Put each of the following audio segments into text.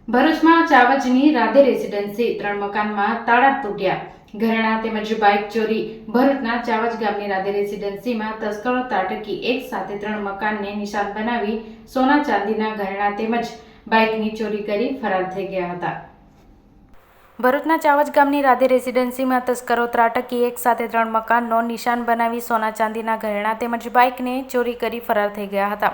ભરૂચમાં ચાવજની રાધે રેસિડેન્સી 3 મકાનમાં તાળા તૂટ્યા. ઘરેણાં તેમજ બાઇક ચોરી. ભરૂચના ચાવજ ગામની રાધે રેસિડેન્સીમાં તસ્કરો ત્રાટકી એક સાથે 3 મકાનને નિશાન બનાવી સોના ચાંદીના ઘરેણાં તેમજ બાઇકની ચોરી કરી ફરાર થઈ ગયા હતા. ભરૂચના ચાવજ ગામની રાધે રેસિડેન્સીમાં તસ્કરો ત્રાટકી એક સાથે 3 મકાનનો નિશાન બનાવી સોના ચાંદીના ઘરેણાં તેમજ બાઇકને ચોરી કરી ફરાર થઈ ગયા હતા.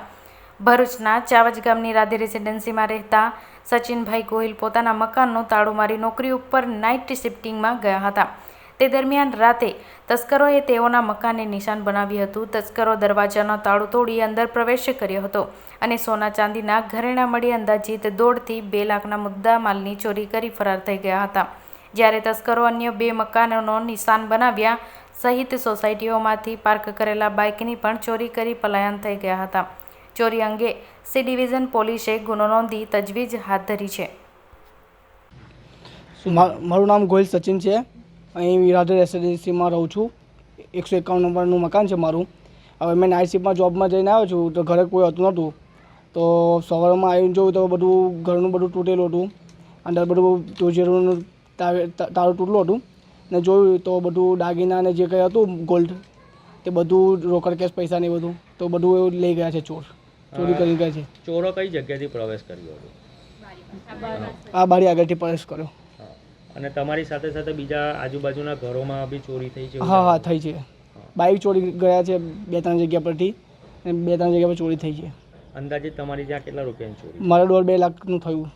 ભરૂચના ચાવજ ગામની રાધે રેસિડેન્સીમાં રહેતા સચિનભાઈ ગોહિલ પોતાના મકાનનું તાળું મારી નોકરી ઉપર નાઇટ શિફ્ટિંગમાં ગયા હતા. તે દરમિયાન રાતે તસ્કરોએ તેઓના મકાનને નિશાન બનાવ્યું હતું. તસ્કરો દરવાજાનો તાળું તોડી અંદર પ્રવેશ કર્યો હતો અને સોના ચાંદીના ઘરેણાં મળી અંદાજિત 1.5 થી 2 લાખના મુદ્દા માલની ચોરી કરી ફરાર થઈ ગયા હતા. જ્યારે તસ્કરો અન્ય 2 મકાનોનો નિશાન બનાવ્યા સહિત સોસાયટીઓમાંથી પાર્ક કરેલા બાઇકની પણ ચોરી કરી પલાયન થઈ ગયા હતા. ચોરી અંગે સી ડિવિઝન પોલીસે ગુનો નોંધી તજવીજ હાથ ધરી છે. મારું નામ ગોહિલ સચિન છે. અહીં રાધે રેસિડેન્સીમાં રહું છું. 151 નંબરનું મકાન છે મારું. હવે મેં નાઇટ શિફ્ટમાં જોબમાં જઈને આવ્યો છું તો ઘરે કોઈ હતું નહોતું. તો સવારમાં આવીને જોયું તો બધું ઘરનું બધું તૂટેલું હતું. અંદર બધું તુજેરું તાળું તૂટેલું હતું ને જોયું તો બધું દાગીના ને જે કંઈ હતું ગોલ્ડ તે બધું રોકડ કેશ પૈસા ને બધું તો બધું એવું લઈ ગયા છે. ચોરી કરી ગયા છે. ચોરો કઈ જગ્યાથી પ્રવેશ કર્યો હતો? આ બારી આગળથી પ્રવેશ કર્યો. અને તમારી સાથે સાથે બીજા આજુબાજુના ઘરોમાં બી ચોરી થઈ છે? હા થઈ છે. બાઇક ચોરી ગયા છે 2-3 જગ્યા પરથી અને 2-3 જગ્યા પર ચોરી થઈ છે. અંદાજે તમારી ત્યાં કેટલા રૂપિયાની ચોરી? મારે 1.5-2 લાખનું થયું.